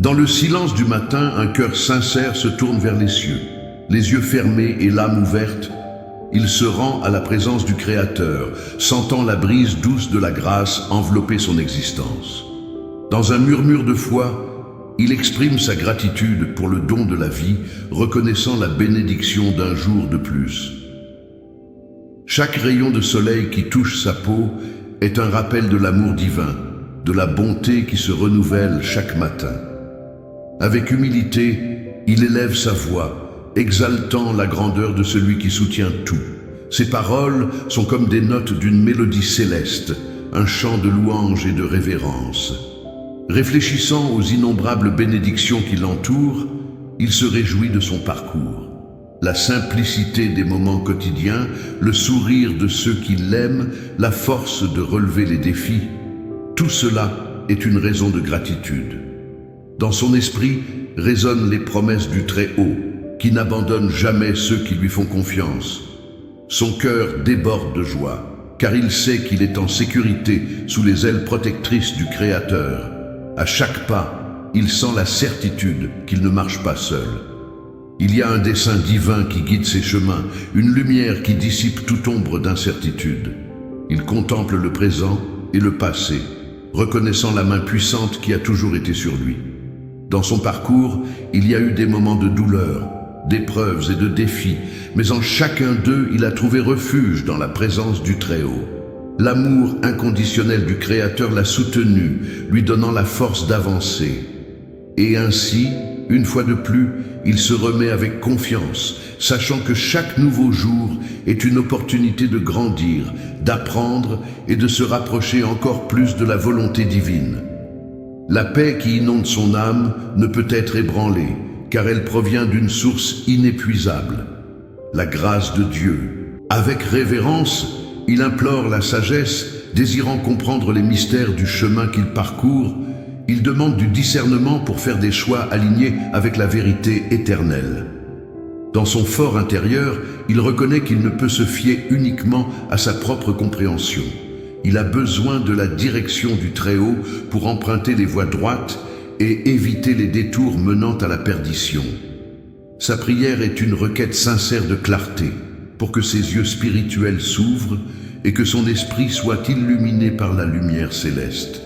Dans le silence du matin, un cœur sincère se tourne vers les cieux. Les yeux fermés et l'âme ouverte, il se rend à la présence du Créateur, sentant la brise douce de la grâce envelopper son existence. Dans un murmure de foi, il exprime sa gratitude pour le don de la vie, reconnaissant la bénédiction d'un jour de plus. Chaque rayon de soleil qui touche sa peau est un rappel de l'amour divin, de la bonté qui se renouvelle chaque matin. Avec humilité, il élève sa voix, exaltant la grandeur de celui qui soutient tout. Ses paroles sont comme des notes d'une mélodie céleste, un chant de louange et de révérence. Réfléchissant aux innombrables bénédictions qui l'entourent, il se réjouit de son parcours. La simplicité des moments quotidiens, le sourire de ceux qui l'aiment, la force de relever les défis, tout cela est une raison de gratitude. Dans son esprit résonnent les promesses du Très-Haut, qui n'abandonne jamais ceux qui lui font confiance. Son cœur déborde de joie, car il sait qu'il est en sécurité sous les ailes protectrices du Créateur. À chaque pas, il sent la certitude qu'il ne marche pas seul. Il y a un dessein divin qui guide ses chemins, une lumière qui dissipe toute ombre d'incertitude. Il contemple le présent et le passé, reconnaissant la main puissante qui a toujours été sur lui. Dans son parcours, il y a eu des moments de douleur, d'épreuves et de défis, mais en chacun d'eux, il a trouvé refuge dans la présence du Très-Haut. L'amour inconditionnel du Créateur l'a soutenu, lui donnant la force d'avancer. Et ainsi, une fois de plus, il se remet avec confiance, sachant que chaque nouveau jour est une opportunité de grandir, d'apprendre et de se rapprocher encore plus de la volonté divine. La paix qui inonde son âme ne peut être ébranlée, car elle provient d'une source inépuisable, la grâce de Dieu. Avec révérence, il implore la sagesse, désirant comprendre les mystères du chemin qu'il parcourt. Il demande du discernement pour faire des choix alignés avec la vérité éternelle. Dans son fort intérieur, il reconnaît qu'il ne peut se fier uniquement à sa propre compréhension. Il a besoin de la direction du Très-Haut pour emprunter les voies droites et éviter les détours menant à la perdition. Sa prière est une requête sincère de clarté, pour que ses yeux spirituels s'ouvrent et que son esprit soit illuminé par la lumière céleste.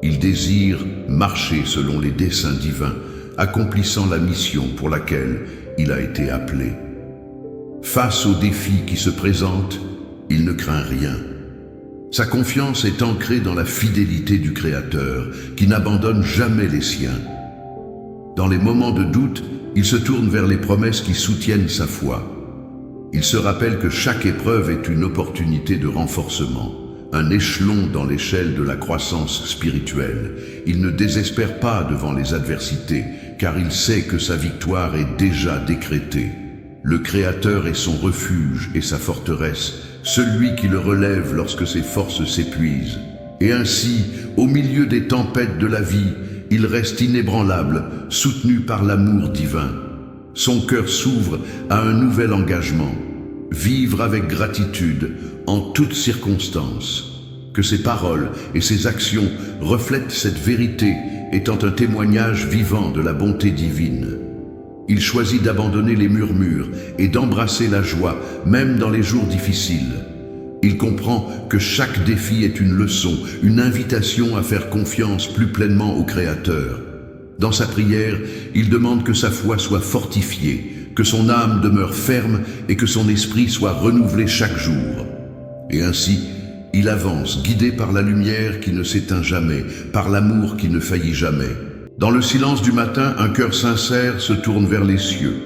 Il désire marcher selon les desseins divins, accomplissant la mission pour laquelle il a été appelé. Face aux défis qui se présentent, il ne craint rien. Sa confiance est ancrée dans la fidélité du Créateur, qui n'abandonne jamais les siens. Dans les moments de doute, il se tourne vers les promesses qui soutiennent sa foi. Il se rappelle que chaque épreuve est une opportunité de renforcement, un échelon dans l'échelle de la croissance spirituelle. Il ne désespère pas devant les adversités, car il sait que sa victoire est déjà décrétée. Le Créateur est son refuge et sa forteresse, celui qui le relève lorsque ses forces s'épuisent. Et ainsi, au milieu des tempêtes de la vie, il reste inébranlable, soutenu par l'amour divin. Son cœur s'ouvre à un nouvel engagement, vivre avec gratitude en toutes circonstances. Que ses paroles et ses actions reflètent cette vérité, étant un témoignage vivant de la bonté divine. Il choisit d'abandonner les murmures et d'embrasser la joie, même dans les jours difficiles. Il comprend que chaque défi est une leçon, une invitation à faire confiance plus pleinement au Créateur. Dans sa prière, il demande que sa foi soit fortifiée, que son âme demeure ferme et que son esprit soit renouvelé chaque jour. Et ainsi, il avance, guidé par la lumière qui ne s'éteint jamais, par l'amour qui ne faillit jamais. Dans le silence du matin, un cœur sincère se tourne vers les cieux.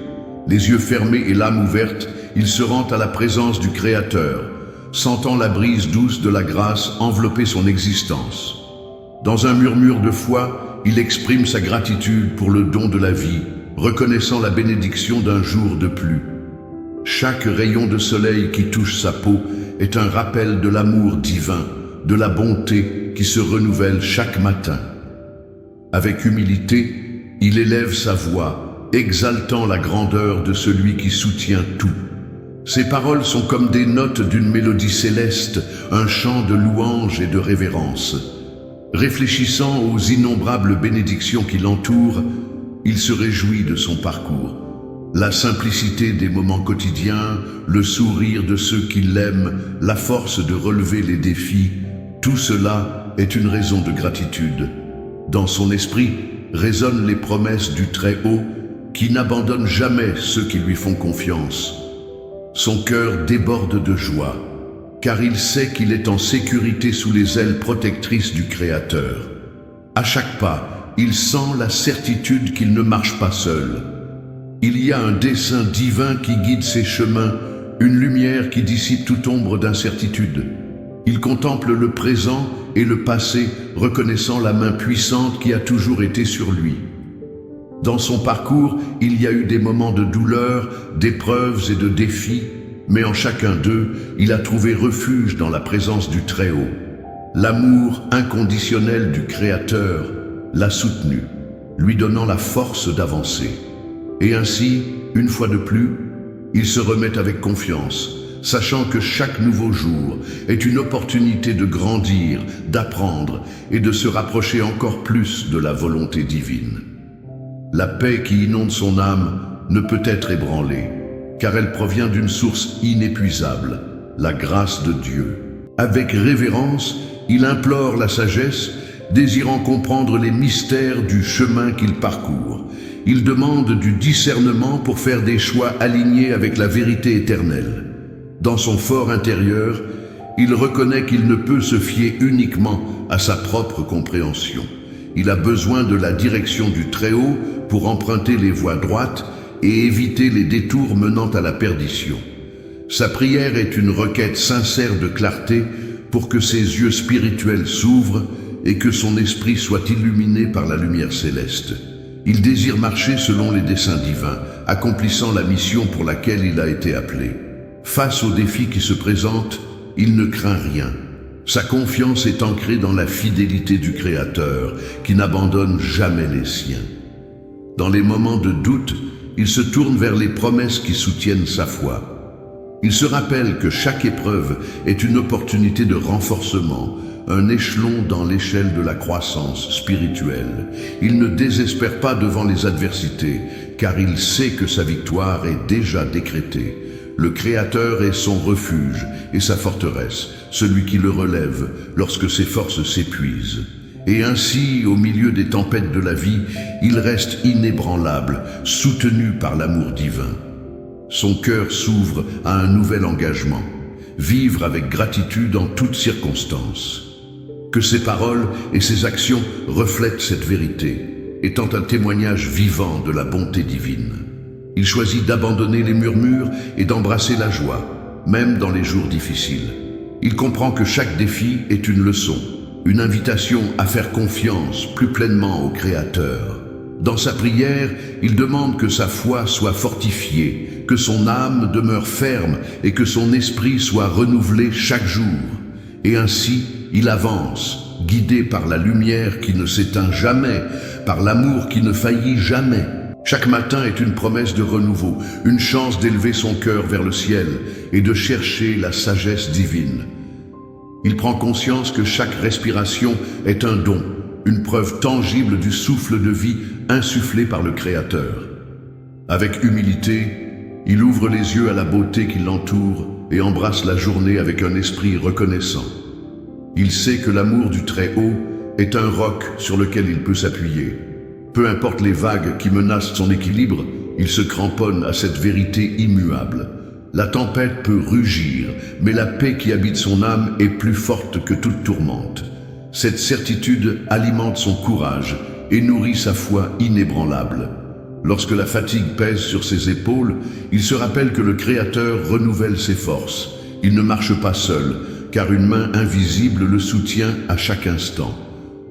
Les yeux fermés et l'âme ouverte, il se rend à la présence du Créateur, sentant la brise douce de la grâce envelopper son existence. Dans un murmure de foi, il exprime sa gratitude pour le don de la vie, reconnaissant la bénédiction d'un jour de plus. Chaque rayon de soleil qui touche sa peau est un rappel de l'amour divin, de la bonté qui se renouvelle chaque matin. Avec humilité, il élève sa voix, exaltant la grandeur de celui qui soutient tout. Ses paroles sont comme des notes d'une mélodie céleste, un chant de louange et de révérence. Réfléchissant aux innombrables bénédictions qui l'entourent, il se réjouit de son parcours. La simplicité des moments quotidiens, le sourire de ceux qui l'aiment, la force de relever les défis, tout cela est une raison de gratitude. Dans son esprit résonnent les promesses du Très-Haut qui n'abandonne jamais ceux qui lui font confiance. Son cœur déborde de joie, car il sait qu'il est en sécurité sous les ailes protectrices du Créateur. À chaque pas, il sent la certitude qu'il ne marche pas seul. Il y a un dessein divin qui guide ses chemins, une lumière qui dissipe toute ombre d'incertitude. Il contemple le présent et le passé, reconnaissant la main puissante qui a toujours été sur lui. Dans son parcours, il y a eu des moments de douleur, d'épreuves et de défis, mais en chacun d'eux, il a trouvé refuge dans la présence du Très-Haut. L'amour inconditionnel du Créateur l'a soutenu, lui donnant la force d'avancer. Et ainsi, une fois de plus, il se remet avec confiance, sachant que chaque nouveau jour est une opportunité de grandir, d'apprendre et de se rapprocher encore plus de la volonté divine. La paix qui inonde son âme ne peut être ébranlée, car elle provient d'une source inépuisable, la grâce de Dieu. Avec révérence, il implore la sagesse, désirant comprendre les mystères du chemin qu'il parcourt. Il demande du discernement pour faire des choix alignés avec la vérité éternelle. Dans son fort intérieur, il reconnaît qu'il ne peut se fier uniquement à sa propre compréhension. Il a besoin de la direction du Très-Haut pour emprunter les voies droites et éviter les détours menant à la perdition. Sa prière est une requête sincère de clarté pour que ses yeux spirituels s'ouvrent et que son esprit soit illuminé par la lumière céleste. Il désire marcher selon les desseins divins, accomplissant la mission pour laquelle il a été appelé. Face aux défis qui se présentent, il ne craint rien. Sa confiance est ancrée dans la fidélité du Créateur, qui n'abandonne jamais les siens. Dans les moments de doute, il se tourne vers les promesses qui soutiennent sa foi. Il se rappelle que chaque épreuve est une opportunité de renforcement, un échelon dans l'échelle de la croissance spirituelle. Il ne désespère pas devant les adversités, car il sait que sa victoire est déjà décrétée. Le Créateur est son refuge et sa forteresse, celui qui le relève lorsque ses forces s'épuisent. Et ainsi, au milieu des tempêtes de la vie, il reste inébranlable, soutenu par l'amour divin. Son cœur s'ouvre à un nouvel engagement, vivre avec gratitude en toutes circonstances. Que ses paroles et ses actions reflètent cette vérité, étant un témoignage vivant de la bonté divine. Il choisit d'abandonner les murmures et d'embrasser la joie, même dans les jours difficiles. Il comprend que chaque défi est une leçon, une invitation à faire confiance plus pleinement au Créateur. Dans sa prière, il demande que sa foi soit fortifiée, que son âme demeure ferme et que son esprit soit renouvelé chaque jour. Et ainsi, il avance, guidé par la lumière qui ne s'éteint jamais, par l'amour qui ne faillit jamais. Chaque matin est une promesse de renouveau, une chance d'élever son cœur vers le ciel et de chercher la sagesse divine. Il prend conscience que chaque respiration est un don, une preuve tangible du souffle de vie insufflé par le Créateur. Avec humilité, il ouvre les yeux à la beauté qui l'entoure et embrasse la journée avec un esprit reconnaissant. Il sait que l'amour du Très-Haut est un roc sur lequel il peut s'appuyer. Peu importe les vagues qui menacent son équilibre, il se cramponne à cette vérité immuable. La tempête peut rugir, mais la paix qui habite son âme est plus forte que toute tourmente. Cette certitude alimente son courage et nourrit sa foi inébranlable. Lorsque la fatigue pèse sur ses épaules, il se rappelle que le Créateur renouvelle ses forces. Il ne marche pas seul, car une main invisible le soutient à chaque instant.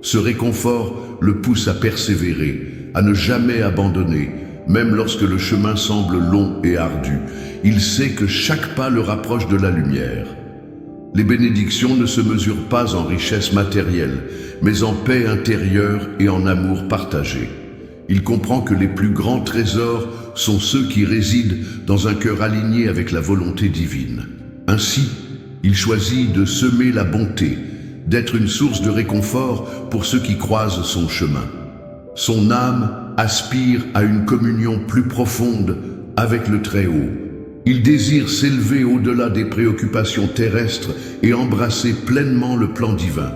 Ce réconfort le pousse à persévérer, à ne jamais abandonner, même lorsque le chemin semble long et ardu. Il sait que chaque pas le rapproche de la lumière. Les bénédictions ne se mesurent pas en richesse matérielle, mais en paix intérieure et en amour partagé. Il comprend que les plus grands trésors sont ceux qui résident dans un cœur aligné avec la volonté divine. Ainsi, il choisit de semer la bonté, d'être une source de réconfort pour ceux qui croisent son chemin. Son âme aspire à une communion plus profonde avec le Très-Haut. Il désire s'élever au-delà des préoccupations terrestres et embrasser pleinement le plan divin.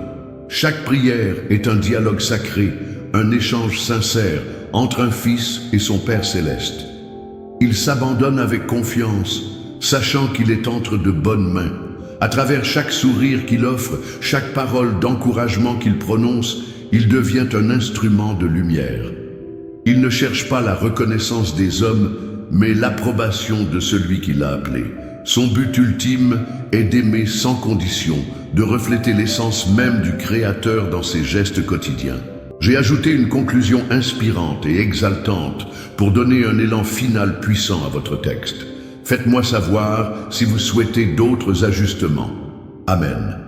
Chaque prière est un dialogue sacré, un échange sincère entre un fils et son Père céleste. Il s'abandonne avec confiance, sachant qu'il est entre de bonnes mains. À travers chaque sourire qu'il offre, chaque parole d'encouragement qu'il prononce, il devient un instrument de lumière. Il ne cherche pas la reconnaissance des hommes, mais l'approbation de celui qui l'a appelé. Son but ultime est d'aimer sans condition, de refléter l'essence même du Créateur dans ses gestes quotidiens. J'ai ajouté une conclusion inspirante et exaltante pour donner un élan final puissant à votre texte. Faites-moi savoir si vous souhaitez d'autres ajustements. Amen.